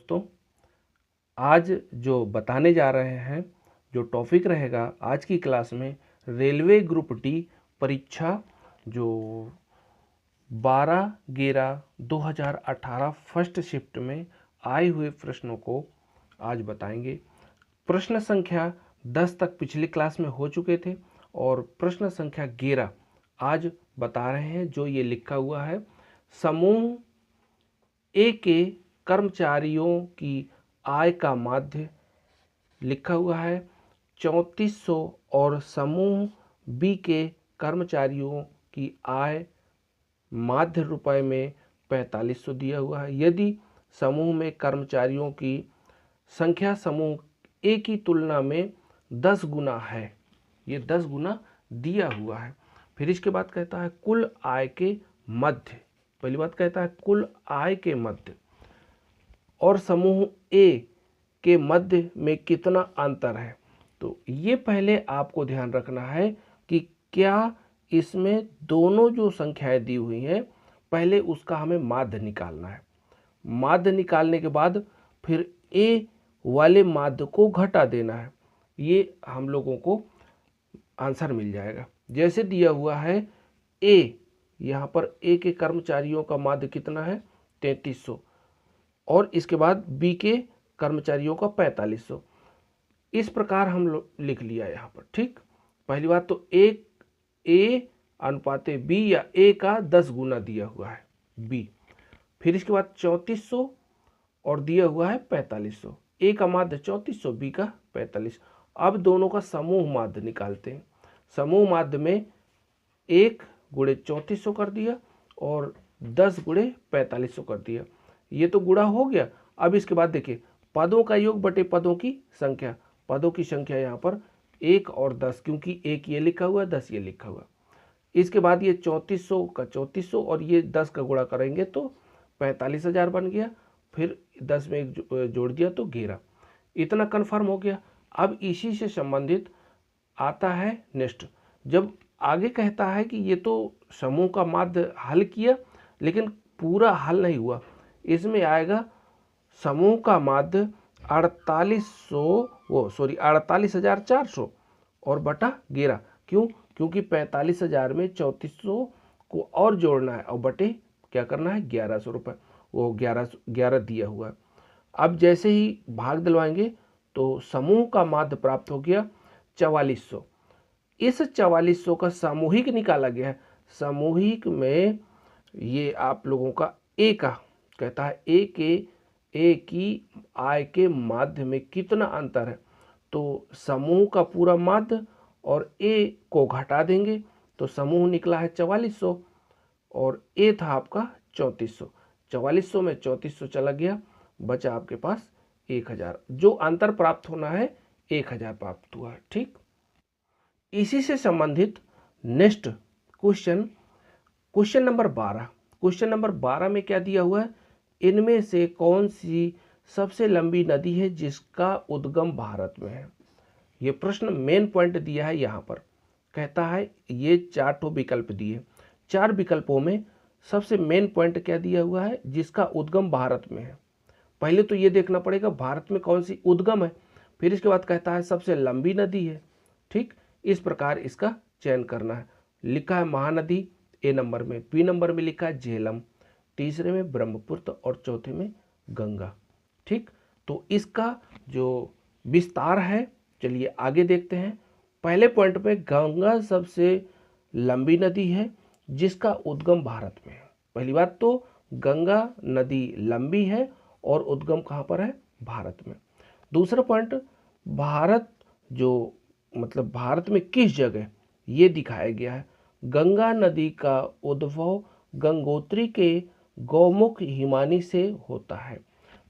दोस्तों, आज जो बताने जा रहे हैं, जो टॉपिक रहेगा आज की क्लास में, रेलवे ग्रुप डी परीक्षा जो 12/11/2018 फर्स्ट शिफ्ट में आए हुए प्रश्नों को आज बताएंगे। प्रश्न संख्या 10 तक पिछली क्लास में हो चुके थे और प्रश्न संख्या 11 आज बता रहे हैं। जो ये लिखा हुआ है, समूह ए के कर्मचारियों की आय का माध्य लिखा हुआ है 3400 और समूह बी के कर्मचारियों की आय माध्य रुपए में 4500 दिया हुआ है। यदि समूह में कर्मचारियों की संख्या समूह ए की तुलना में 10 गुना है, ये 10 गुना दिया हुआ है। फिर इसके बाद कहता है कुल आय के मध्य, पहली बात कहता है कुल आय के मध्य और समूह ए के मध्य में कितना अंतर है। तो ये पहले आपको ध्यान रखना है कि क्या इसमें दोनों जो संख्याएं दी हुई हैं, पहले उसका हमें माध्य निकालना है। माध्य निकालने के बाद फिर ए वाले माध्य को घटा देना है, ये हम लोगों को आंसर मिल जाएगा। जैसे दिया हुआ है ए, यहाँ पर ए के कर्मचारियों का माध्य कितना है 3300 और इसके बाद बी के कर्मचारियों का 4500। इस प्रकार हम लोग लिख लिया यहाँ पर। ठीक, पहली बात तो ए अनुपाते बी या ए का 10 गुना दिया हुआ है बी। फिर इसके बाद 3400 और दिया हुआ है 4500। ए का माध्य 3400, बी का 45। अब दोनों का समूह माध्य निकालते हैं। समूह माध्य में 1 गुणे 3400 कर दिया और 10 गुणे 4500 कर दिया। ये तो गुणा हो गया। अब इसके बाद देखिए पदों का योग बटे पदों की संख्या। पदों की संख्या यहाँ पर 1 और 10, क्योंकि 1 ये लिखा हुआ है 10 ये लिखा हुआ। इसके बाद ये 3400 का 3400 और ये 10 का गुणा करेंगे तो 45,000 बन गया। फिर 10 में 1 जोड़ दिया तो 11। इतना कन्फर्म हो गया। अब इसी से संबंधित आता है नेक्स्ट, जब आगे कहता है कि ये तो समूह का माध्य हल किया लेकिन पूरा हल नहीं हुआ। इसमें आएगा समूह का माध्य 48,400 और बटा 11। क्यों? क्योंकि 45,000 में 3400 को और जोड़ना है और बटे क्या करना है 1100 रुपये, वो 11 दिया हुआ है। अब जैसे ही भाग दिलवाएंगे तो समूह का माध्य प्राप्त हो गया 4400। इस 4400 का सामूहिक निकाला गया है। सामूहिक में ये आप लोगों का ए का कहता है ए की आय के माध्य में कितना अंतर है। तो समूह का पूरा माध्य और ए को घटा देंगे तो समूह निकला है 4400 और ए था आपका 3400। 4400 में 3400 चला गया, बचा आपके पास 1000। जो अंतर प्राप्त होना है 1000 प्राप्त हुआ है। ठीक, इसी से संबंधित next question number 12। Question number 12 में क्या दिया हुआ है, इनमें से कौन सी सबसे लंबी नदी है जिसका उद्गम भारत में है। ये प्रश्न मेन पॉइंट दिया है। यहाँ पर कहता है ये 4 विकल्प दिए, 4 विकल्पों में सबसे मेन पॉइंट क्या दिया हुआ है, जिसका उद्गम भारत में है। पहले तो ये देखना पड़ेगा भारत में कौन सी उद्गम है, फिर इसके बाद कहता है सबसे लंबी नदी है। ठीक, इस प्रकार इसका चयन करना है। लिखा है महानदी ए नंबर में, बी नंबर में लिखा है झेलम, तीसरे में ब्रह्मपुत्र और चौथे में गंगा। ठीक, तो इसका जो विस्तार है चलिए आगे देखते हैं। पहले पॉइंट में गंगा सबसे लंबी नदी है जिसका उद्गम भारत में है। पहली बात तो गंगा नदी लंबी है और उद्गम कहाँ पर है, भारत में। दूसरा पॉइंट, भारत जो मतलब भारत में किस जगह ये दिखाया गया है। गंगा नदी का उद्भव गंगोत्री के गौमुख हिमानी से होता है।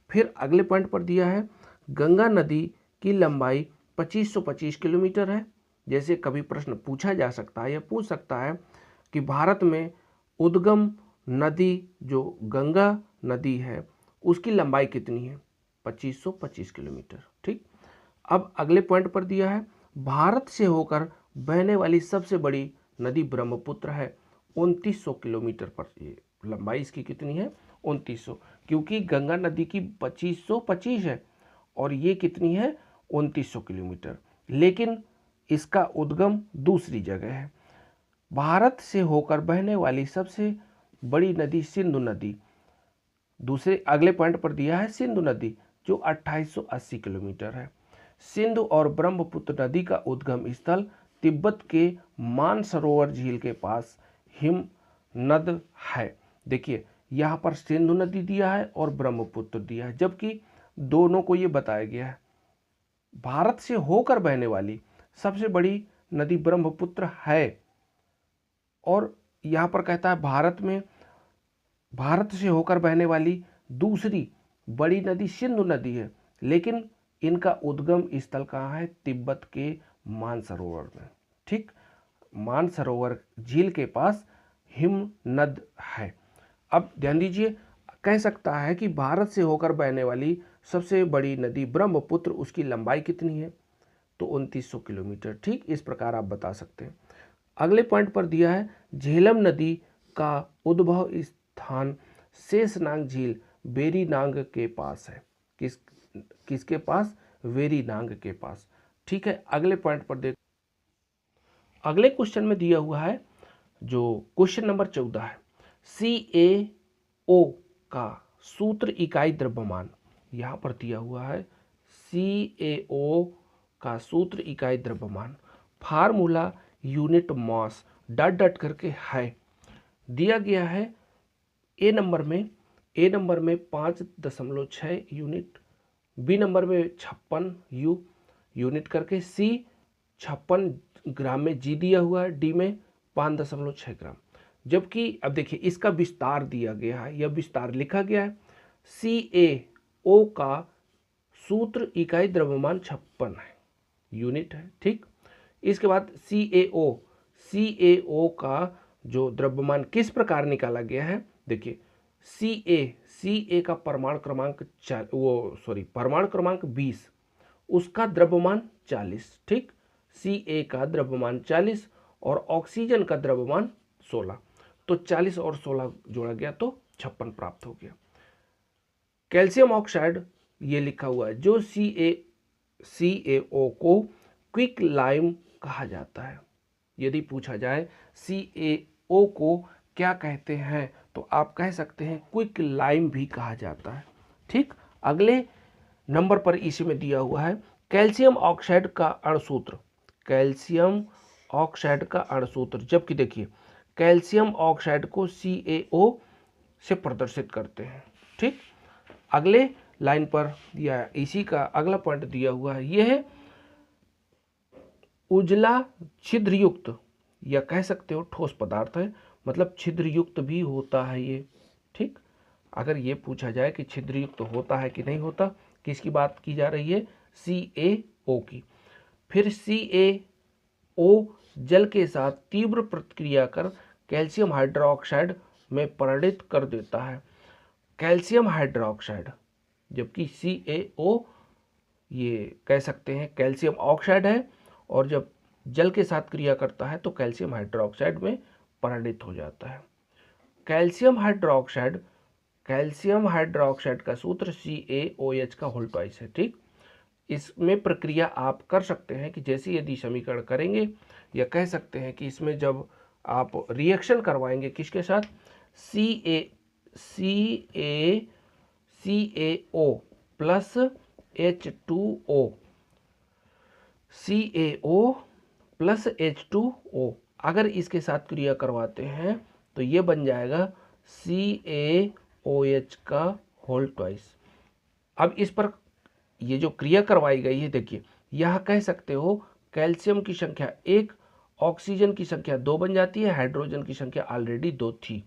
फिर अगले पॉइंट पर दिया है गंगा नदी की लंबाई 2525 किलोमीटर है। जैसे कभी प्रश्न पूछा जा सकता है या पूछ सकता है कि भारत में उद्गम नदी जो गंगा नदी है उसकी लंबाई कितनी है, 2525 किलोमीटर। ठीक, अब अगले पॉइंट पर दिया है भारत से होकर बहने वाली सबसे बड़ी नदी ब्रह्मपुत्र है, 2900 किलोमीटर पर। ये लंबाई इसकी कितनी है, 2900। क्योंकि गंगा नदी की 2525 है और ये कितनी है 2900 किलोमीटर, लेकिन इसका उद्गम दूसरी जगह है। भारत से होकर बहने वाली सबसे बड़ी नदी सिंधु नदी, दूसरे अगले पॉइंट पर दिया है सिंधु नदी जो 2880 किलोमीटर है। सिंधु और ब्रह्मपुत्र नदी का उद्गम स्थल तिब्बत के मानसरोवर झील के पास हिमनद है। देखिए यहाँ पर सिंधु नदी दिया है और ब्रह्मपुत्र दिया है, जबकि दोनों को ये बताया गया है भारत से होकर बहने वाली सबसे बड़ी नदी ब्रह्मपुत्र है, और यहाँ पर कहता है भारत से होकर बहने वाली दूसरी बड़ी नदी सिंधु नदी है, लेकिन इनका उद्गम स्थल कहाँ है, तिब्बत के मानसरोवर में। ठीक, मानसरोवर झील के पास हिमनद है। अब ध्यान दीजिए, कह सकता है कि भारत से होकर बहने वाली सबसे बड़ी नदी ब्रह्मपुत्र, उसकी लंबाई कितनी है, तो 2900 किलोमीटर। ठीक, इस प्रकार आप बता सकते हैं। अगले पॉइंट पर दिया है झेलम नदी का उद्भव स्थान शेषनाग झील वेरीनाग के पास है। किसके पास, वेरीनाग के पास। ठीक है, अगले पॉइंट पर देख, अगले क्वेश्चन में दिया हुआ है जो क्वेश्चन नंबर 14 है, CaO का सूत्र इकाई द्रव्यमान। यहाँ पर दिया हुआ है CaO का सूत्र इकाई द्रव्यमान, formula unit mass dot dot करके है दिया गया है। ए नंबर में 5.6 यूनिट, बी नंबर में 56 यूनिट करके, सी 56 ग्राम में, जी दिया हुआ है, डी में 5.6 ग्राम। जबकि अब देखिए इसका विस्तार दिया गया है, यह विस्तार लिखा गया है। CaO का सूत्र इकाई द्रव्यमान 56 है, यूनिट है। ठीक, इसके बाद CaO का जो द्रव्यमान किस प्रकार निकाला गया है, देखिए Ca का परमाणु क्रमांक 20, उसका द्रव्यमान 40। ठीक, Ca का द्रव्यमान 40 और ऑक्सीजन का द्रव्यमान 16, तो 40 और 16 जोड़ा गया तो 56 प्राप्त हो गया। कैल्शियम ऑक्साइड ये लिखा हुआ है, जो CaO को क्विक लाइम कहा जाता है। यदि पूछा जाए CaO को क्या कहते हैं, तो आप कह सकते हैं क्विक लाइम भी कहा जाता है। ठीक, अगले नंबर पर इसी में दिया हुआ है कैल्शियम ऑक्साइड का अणुसूत्र, कैल्शियम ऑक्साइड का अणुसूत्र, जबकि देखिए कैल्शियम ऑक्साइड को CaO से प्रदर्शित करते हैं। ठीक, अगले लाइन पर दिया, इसी का अगला पॉइंट दिया हुआ है, यह है उजला छिद्रयुक्त, या कह सकते हो ठोस पदार्थ है, मतलब छिद्रयुक्त भी होता है ये। ठीक, अगर ये पूछा जाए कि छिद्रयुक्त होता है कि नहीं होता, किसकी बात की जा रही है, CaO की। फिर CaO जल के साथ तीव्र प्रतिक्रिया कर कैल्शियम हाइड्रोक्साइड में परिणत कर देता है, कैल्शियम हाइड्रोक्साइड, जबकि CaO ये कह सकते हैं कैल्शियम ऑक्साइड है, और जब जल के साथ क्रिया करता है तो कैल्शियम हाइड्रोक्साइड में परिणत हो जाता है। कैल्शियम हाइड्रोक्साइड का सूत्र CaOH का होल ट्वाइस है। ठीक, इसमें प्रक्रिया आप कर सकते हैं कि जैसे यदि समीकरण करेंगे, या कह सकते हैं कि इसमें जब आप रिएक्शन करवाएंगे किसके साथ, CaO plus H2O, CaO plus H2O, अगर इसके साथ क्रिया करवाते हैं तो ये बन जाएगा CaOH का होल ट्वाइस। अब इस पर ये जो क्रिया करवाई गई है, देखिए यह कह सकते हो कैल्शियम की संख्या 1, ऑक्सीजन की संख्या 2 बन जाती है, हाइड्रोजन की संख्या ऑलरेडी 2 थी,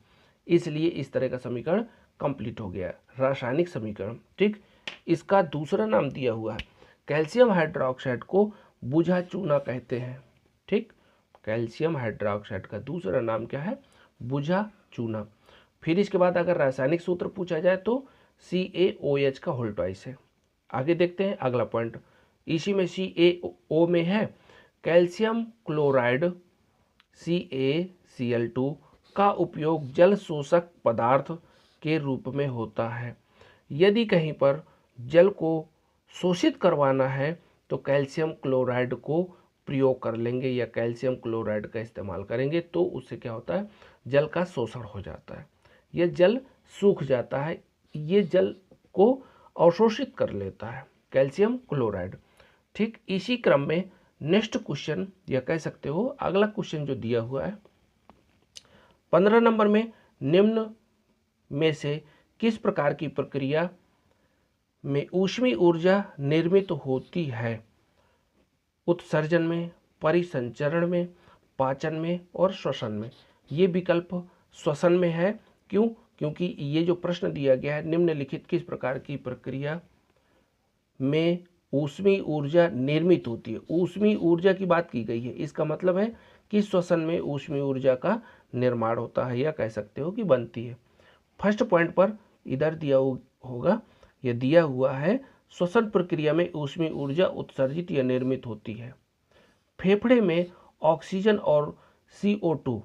इसलिए इस तरह का समीकरण कंप्लीट हो गया, रासायनिक समीकरण। ठीक, इसका दूसरा नाम दिया हुआ है, कैल्शियम हाइड्रोक्साइड को बुझा चूना कहते हैं। ठीक, कैल्शियम हाइड्रोक्साइड का दूसरा नाम क्या है, बुझा चूना। फिर इसके बाद अगर रासायनिक सूत्र पूछा जाए तो CaOH का होल ट्वाइस है। आगे देखते हैं अगला पॉइंट, इसी में CaO में है कैल्शियम क्लोराइड CaCl2 का उपयोग जल शोषक पदार्थ के रूप में होता है। यदि कहीं पर जल को शोषित करवाना है तो कैल्शियम क्लोराइड को प्रयोग कर लेंगे या कैल्शियम क्लोराइड का इस्तेमाल करेंगे, तो उससे क्या होता है, जल का शोषण हो जाता है, यह जल सूख जाता है, ये जल को अवशोषित कर लेता है कैल्शियम क्लोराइड। ठीक इसी क्रम में नेक्स्ट क्वेश्चन या कह सकते हो अगला क्वेश्चन जो दिया हुआ है 15 नंबर में, निम्न में से किस प्रकार की प्रक्रिया में ऊष्मीय ऊर्जा निर्मित होती है? उत्सर्जन में, परिसंचरण में, पाचन में और श्वसन में। ये विकल्प श्वसन में है। क्यों? क्योंकि ये जो प्रश्न दिया गया है, निम्नलिखित किस प्रकार की प्रक्रिया में ऊष्मीय ऊर्जा निर्मित होती है, ऊष्मीय ऊर्जा की बात की गई है, इसका मतलब है कि श्वसन में ऊष्मीय ऊर्जा का निर्माण होता है या कह सकते हो कि बनती है। फर्स्ट पॉइंट पर इधर दिया होगा, यह दिया हुआ है श्वसन प्रक्रिया में ऊष्मीय ऊर्जा उत्सर्जित या निर्मित होती है। फेफड़े में ऑक्सीजन और CO2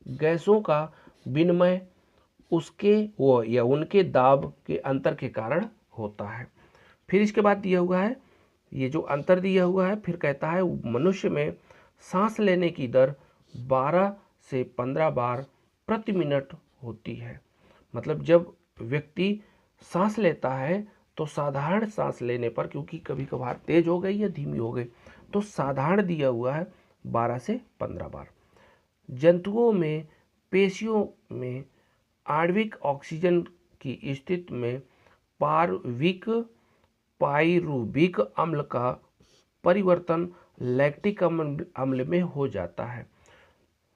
गैसों का विनिमय उसके या उनके दाब के अंतर के कारण होता है। फिर इसके बाद दिया हुआ है, ये जो अंतर दिया हुआ है, फिर कहता है मनुष्य में सांस लेने की दर 12 से 15 बार प्रति मिनट होती है। मतलब जब व्यक्ति सांस लेता है तो साधारण सांस लेने पर, क्योंकि कभी कभार तेज हो गई या धीमी हो गई, तो साधारण दिया हुआ है 12 से 15 बार। जंतुओं में पेशियों में आणविक ऑक्सीजन की स्थिति में पायरुविक अम्ल का परिवर्तन लैक्टिक अम्ल में हो जाता है।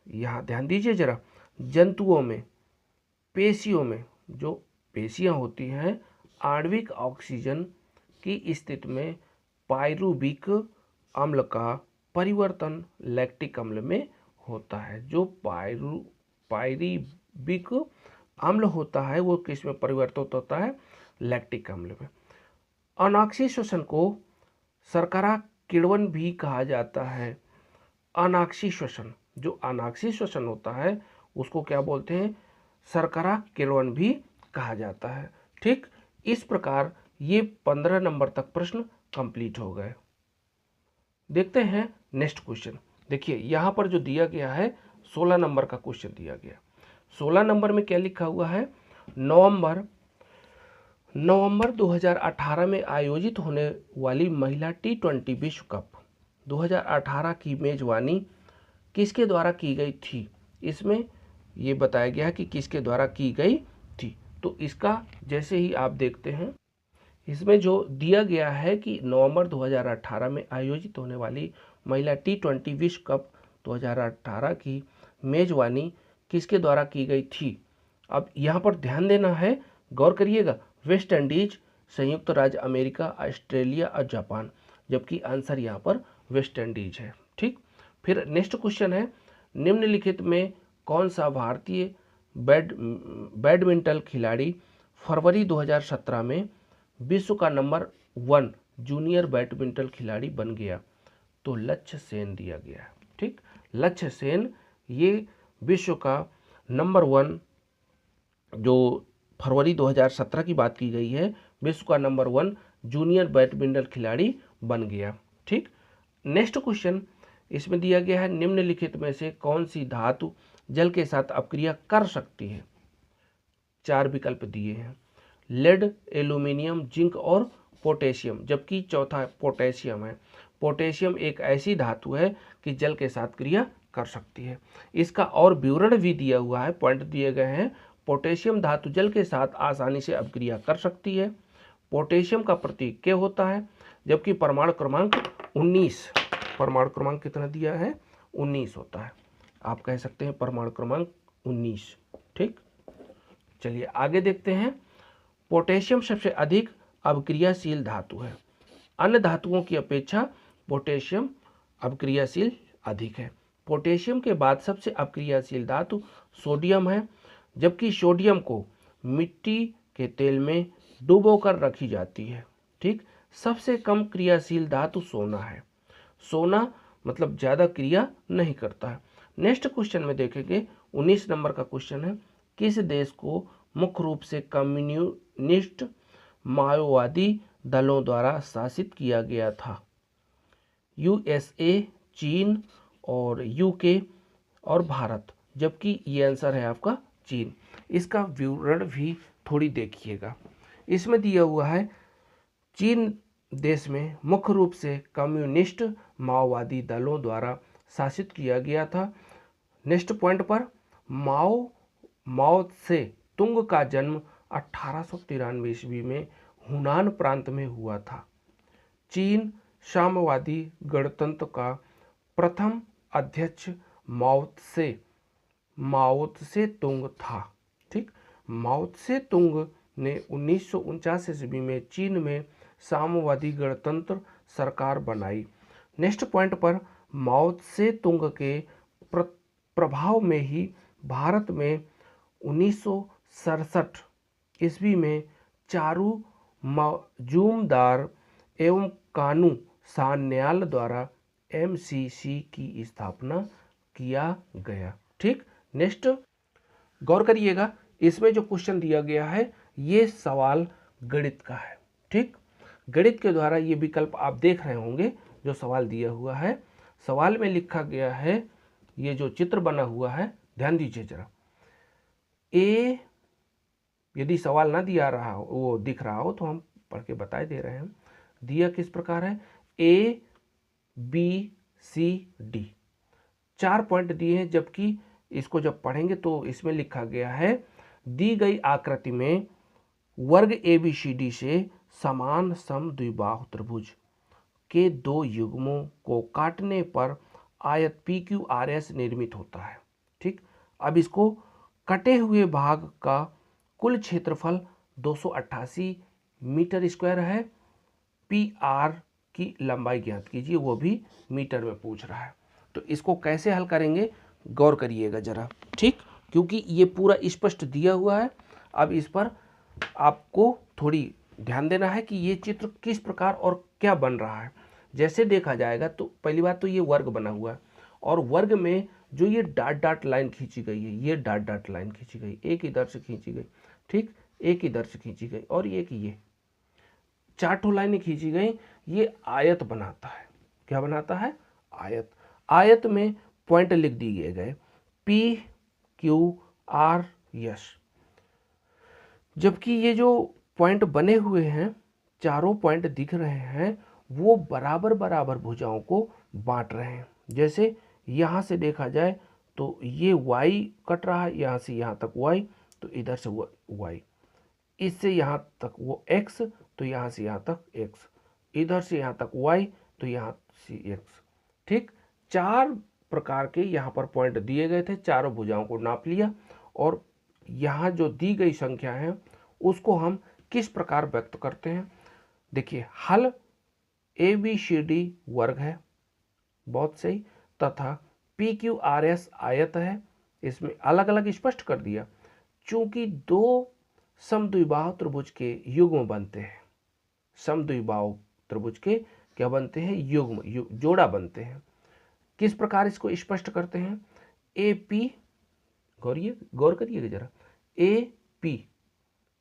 यहाँ ध्यान दीजिए जरा, जंतुओं में पेशियों में जो पेशियां होती हैं, आणविक ऑक्सीजन की स्थिति में पायरुविक अम्ल का परिवर्तन लैक्टिक अम्ल में होता है। जो पायरुविक अम्ल होता है वो किस में परिवर्तित होता है? लैक्टिक अम्ल में। अनाक्षी श्वसन को शर्करा किण्वन भी कहा जाता है। अनाक्षी श्वसन, जो अनाक्षी श्वसन होता है उसको क्या बोलते हैं? शर्करा किण्वन भी कहा जाता है। ठीक, इस प्रकार ये 15 नंबर तक प्रश्न कंप्लीट हो गए। देखते हैं नेक्स्ट क्वेश्चन। देखिए यहाँ पर जो दिया गया है 16 नंबर का क्वेश्चन दिया गया। 16 नंबर में क्या लिखा हुआ है? नवंबर 2018 में आयोजित होने वाली महिला T20 विश्व कप 2018 की मेजबानी किसके द्वारा की गई थी? इसमें ये बताया गया कि किसके द्वारा की गई थी। तो इसका जैसे ही आप देखते हैं, इसमें जो दिया गया है कि नवंबर 2018 में आयोजित होने वाली महिला T20 विश्व कप 2018 की मेजबानी किसके द्वारा की गई थी। अब यहाँ पर ध्यान देना है, गौर करिएगा, वेस्ट इंडीज, संयुक्त राज्य अमेरिका, ऑस्ट्रेलिया और जापान, जबकि आंसर यहाँ पर वेस्ट इंडीज है। ठीक, फिर नेक्स्ट क्वेश्चन है, निम्नलिखित में कौन सा भारतीय बैडमिंटन खिलाड़ी फरवरी 2017 में विश्व का नंबर 1 जूनियर बैडमिंटन खिलाड़ी बन गया? तो लक्ष्य सेन दिया गया है। ठीक, लक्ष्य सेन ये विश्व का नंबर 1, जो फरवरी 2017 की बात की गई है, विश्व का नंबर 1 जूनियर बैडमिंटन खिलाड़ी बन गया। ठीक, नेक्स्ट क्वेश्चन इसमें दिया गया है, निम्नलिखित में से कौन सी धातु जल के साथ अपक्रिया कर सकती है? 4 विकल्प दिए हैं, लेड, एल्यूमिनियम, जिंक और पोटेशियम, जबकि चौथा पोटेशियम है। पोटेशियम एक ऐसी धातु है कि जल के साथ क्रिया कर सकती है। इसका और विवरण भी दिया हुआ है, पॉइंट दिए गए हैं। पोटेशियम धातु जल के साथ आसानी से अपक्रिया कर सकती है। पोटेशियम का प्रतीक K होता है, जबकि परमाणु क्रमांक 19, परमाणु क्रमांक कितना दिया है? 19 होता है। आप कह सकते हैं परमाणु क्रमांक 19। ठीक, चलिए आगे देखते हैं। पोटेशियम सबसे अधिक अपक्रियाशील धातु है। अन्य धातुओं की अपेक्षा पोटेशियम अपक्रियाशील अधिक है। पोटेशियम के बाद सबसे अपक्रियाशील धातु सोडियम है, जबकि सोडियम को मिट्टी के तेल में डुबोकर रखी जाती है। ठीक, सबसे कम क्रियाशील धातु सोना है। सोना मतलब ज़्यादा क्रिया नहीं करता है। नेक्स्ट क्वेश्चन में देखेंगे, 19 नंबर का क्वेश्चन है, किस देश को मुख्य रूप से कम्युनिस्ट माओवादी दलों द्वारा शासित किया गया था? यूएसए, चीन और यूके और भारत, जबकि ये आंसर है आपका चीन। इसका विवरण भी थोड़ी देखिएगा। इसमें दिया हुआ है चीन देश में मुख्य रूप से कम्युनिस्ट माओवादी दलों द्वारा शासित किया गया था। नेक्स्ट पॉइंट पर माओ से तुंग का जन्म 1893 ईस्वी में हुनान प्रांत में हुआ था। चीन साम्यवादी गणतंत्र का प्रथम अध्यक्ष माओ से तुंग था। ठीक, माओ से तुंग ने 1949 ईस्वी में चीन में साम्यवादी गणतंत्र सरकार बनाई। नेक्स्ट पॉइंट पर माओ से तुंग के प्रभाव में ही भारत में 1967 ईस्वी में चारू मजूमदार एवं कानू सान्याल द्वारा एमसीसी की स्थापना किया गया। ठीक, नेक्स्ट गौर करिएगा, इसमें जो क्वेश्चन दिया गया है ये सवाल गणित का है। ठीक, गणित के द्वारा ये विकल्प आप देख रहे होंगे जो सवाल दिया हुआ है। सवाल में लिखा गया है, ये जो चित्र बना हुआ है ध्यान दीजिए जरा। ए, यदि सवाल ना दिया रहा हो, वो दिख रहा हो तो हम पढ़ के बता दे रहे हैं। दिया किस प्रकार है, A B C D, 4 point दिए हैं, जबकि इसको जब पढ़ेंगे तो इसमें लिखा गया है दी गई आकृति में वर्ग ABCD से समान समद्विबाहु त्रिभुज के 2 युग्मों को काटने पर आयत PQRS निर्मित होता है। ठीक, अब इसको कटे हुए भाग का कुल क्षेत्रफल 288 मीटर स्क्वायर है। PR की लंबाई ज्ञात कीजिए, वो भी मीटर में पूछ रहा है। तो इसको कैसे हल करेंगे गौर करिएगा जरा। ठीक, क्योंकि ये पूरा स्पष्ट दिया हुआ है। अब इस पर आपको थोड़ी ध्यान देना है कि ये चित्र किस प्रकार और क्या बन रहा है। जैसे देखा जाएगा तो पहली बात तो ये वर्ग बना हुआ है और वर्ग में जो ये डॉट डॉट लाइन खींची गई है, ये डॉट डॉट लाइन खींची गई, एक इधर से खींची गई, ठीक, एक इधर से खींची गई और एक ये 4 लाइनें खींची गई। ये आयत बनाता है। क्या बनाता है, आयत। आयत में पॉइंट लिख दिए गए PQRS, जबकि ये जो पॉइंट बने हुए हैं, चारों पॉइंट दिख रहे हैं, वो बराबर बराबर भुजाओं को बांट रहे हैं। जैसे यहाँ से देखा जाए तो ये y कट रहा है, यहाँ से यहाँ तक y, तो इधर से वो y, इससे यहाँ तक वो x, तो यहाँ से यहाँ तक x, इधर से यहाँ तक y, तो यहाँ से x। ठीक, 4 प्रकार के यहाँ पर पॉइंट दिए गए थे, चारों भुजाओं को नाप लिया और यहाँ जो दी गई संख्या है उसको हम किस प्रकार व्यक्त करते हैं। देखिए, हल ABCD वर्ग है, बहुत सही, तथा PQRS आयत है। इसमें अलग अलग स्पष्ट कर दिया, चूंकि 2 समद्विबाहु त्रिभुज के युग्म बनते हैं। समद्विबाहु त्रिभुज के क्या बनते हैं, युग्म, जोड़ा बनते हैं। किस प्रकार इसको स्पष्ट करते हैं, AP, गौर करिएगा जरा, AP,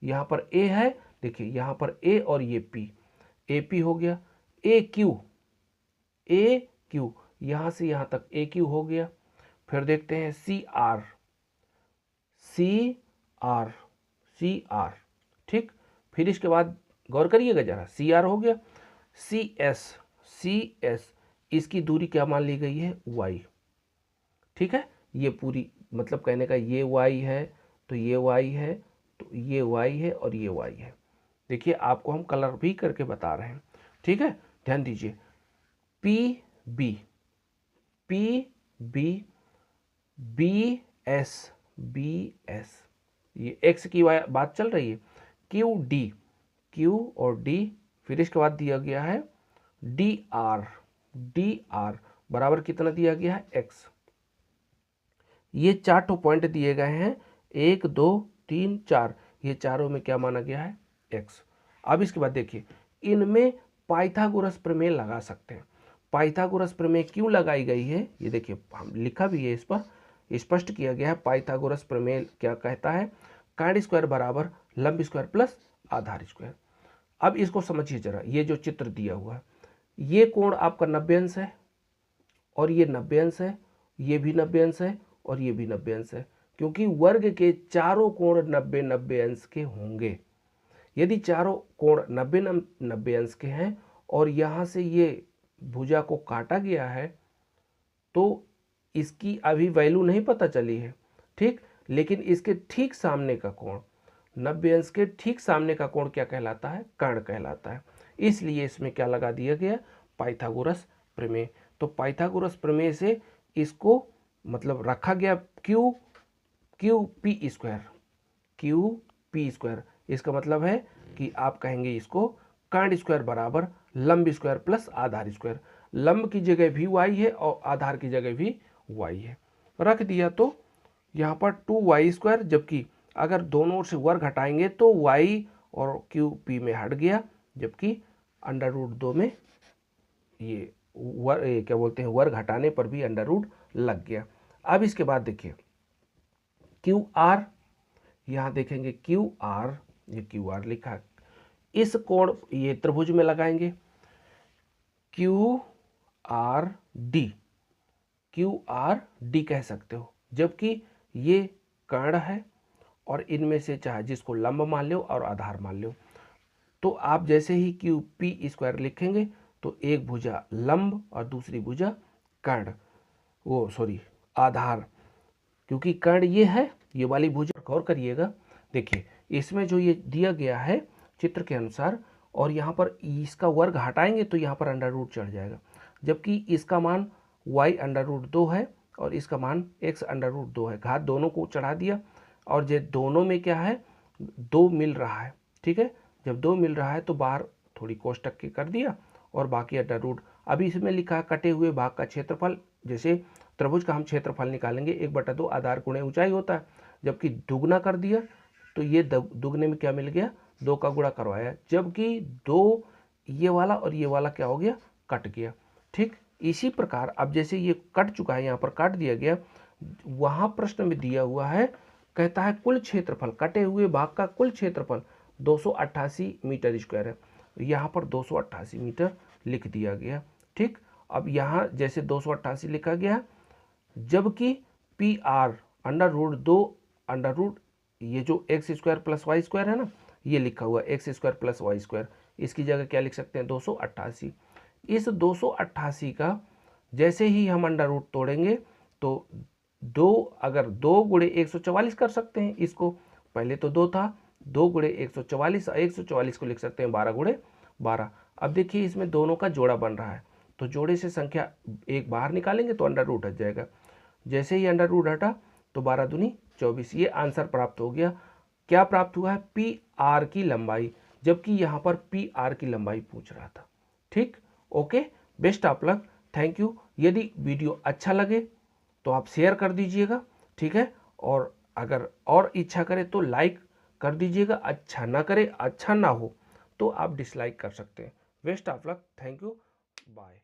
यहाँ पर A है, देखिए यहाँ पर A और ये P, AP हो गया। AQ, यहाँ से यहाँ तक AQ हो गया। फिर देखते हैं CR, ठीक। फिर इसके बाद गौर करिएगा जरा, CR हो गया। CS, इसकी दूरी क्या मान ली गई है, Y, ठीक है। ये पूरी मतलब कहने का ये Y है, तो ये Y है, तो ये Y है और ये Y है। देखिए आपको हम कलर भी करके बता रहे हैं, ठीक है, ध्यान दीजिए। PB, BS, ये X की बात चल रही है। Q और D, फिर इसके बाद दिया गया है DR बराबर कितना दिया गया है, X। ये 4 पॉइंट दिए गए हैं, 1 2 3 4, ये चारों में क्या माना गया है, X। अब इसके बाद देखिए, इनमें पाइथागोरस प्रमेय लगा सकते हैं। पाइथागोरस प्रमेय क्यों लगाई गई है, ये देखिए हम लिखा भी है, इस पर स्पष्ट किया गया है। पाइथागोरस प्रमेय क्या कहता है, काट स्क्वायर बराबर लंब स्क्वायर प्लस आधार स्क्वायर। अब इसको समझिए जरा, ये जो चित्र दिया हुआ है, ये कोण आपका 90 अंश है और ये 90 अंश है, ये भी 90 अंश है और ये भी 90 अंश है, क्योंकि वर्ग के चारों कोण 90-90 अंश के होंगे। यदि चारों कोण 90-90 अंश के हैं और यहाँ से ये भुजा को काटा गया है तो इसकी अभी वैल्यू नहीं पता चली है, ठीक, लेकिन इसके ठीक सामने का कोण 90 अंश के ठीक सामने का कोण क्या कहलाता है? कर्ण कहलाता है। इसलिए इसमें क्या लगा दिया गया? पाइथागोरस प्रमेय। तो पाइथागोरस प्रमेय से इसको मतलब रखा गया क्यू पी स्क्वायर। इसका मतलब है कि आप कहेंगे इसको कर्ण स्क्वायर बराबर लंब स्क्वायर प्लस आधार स्क्वायर। लंब की जगह भी y है और आधार की जगह भी y है, रख दिया तो यहाँ पर 2y², जबकि अगर दोनों ओर से वर्ग हटाएंगे तो y और क्यू पी में हट गया, जबकि √2 में ये क्या बोलते हैं, वर्ग हटाने पर भी √ लग गया। अब इसके बाद देखिए क्यू आर, यहाँ देखेंगे क्यू आर, ये क्यू आर लिखा है, इस कोण ये त्रिभुज में लगाएंगे क्यू आर डी कह सकते हो, जबकि ये कर्ण है और इनमें से चाहे जिसको लंब मान लो और आधार मान लो। तो आप जैसे ही क्यू पी स्क्वायर लिखेंगे तो एक भुजा लंब और दूसरी भुजा कर्ण, आधार, क्योंकि कर्ण ये है, ये वाली भुजा। गौर करिएगा, देखिए इसमें जो ये दिया गया है चित्र के अनुसार, और यहाँ पर इसका वर्ग हटाएंगे तो यहाँ पर √ चढ़ जाएगा, जबकि इसका मान y √2 है और इसका मान x √2 है। घात दोनों को चढ़ा दिया और ये दोनों में क्या है, 2 मिल रहा है, ठीक है। जब 2 मिल रहा है तो बाहर थोड़ी कोष्टक के कर दिया और बाकी √ अभी इसमें लिखा है कटे हुए भाग का क्षेत्रफल। जैसे त्रिभुज का हम क्षेत्रफल निकालेंगे 1/2 आधार गुणे ऊंचाई होता है, जबकि दुगना कर दिया तो ये दुगने में क्या मिल गया, 2 का गुणा करवाया, जबकि 2 ये वाला और ये वाला क्या हो गया, कट गया, ठीक। इसी प्रकार अब जैसे ये कट चुका है, यहाँ पर काट दिया गया, वहाँ प्रश्न में दिया हुआ है, कहता है कुल क्षेत्रफल, कटे हुए भाग का कुल क्षेत्रफल 288 मीटर स्क्वायर है, यहाँ पर 288 मीटर लिख दिया गया, ठीक। अब यहाँ जैसे 288 लिखा गया, जबकि पी आर √2 ये जो x² + y² है ना, ये लिखा हुआ x² + y², इसकी जगह क्या लिख सकते हैं, 288। इस 288 का जैसे ही हम √ तोड़ेंगे तो 2, अगर 2 × 144 कर सकते हैं इसको, पहले तो 2 था, 2 × 144, 144 को लिख सकते हैं 12 × 12। अब देखिए इसमें दोनों का जोड़ा बन रहा है, तो जोड़े से संख्या एक बाहर निकालेंगे तो √ हट जाएगा। जैसे ही √ हटा तो 12 दूनी 24, ये आंसर प्राप्त हो गया। क्या प्राप्त हुआ है, पी आर की लंबाई, जबकि यहाँ पर पी आर की लंबाई पूछ रहा था, ठीक। Okay, best of luck, thank you. यदि वीडियो अच्छा लगे तो आप शेयर कर दीजिएगा, ठीक है, और अगर और इच्छा करे तो लाइक कर दीजिएगा, अच्छा ना हो तो आप डिसलाइक कर सकते हैं। Best of luck, thank you, bye.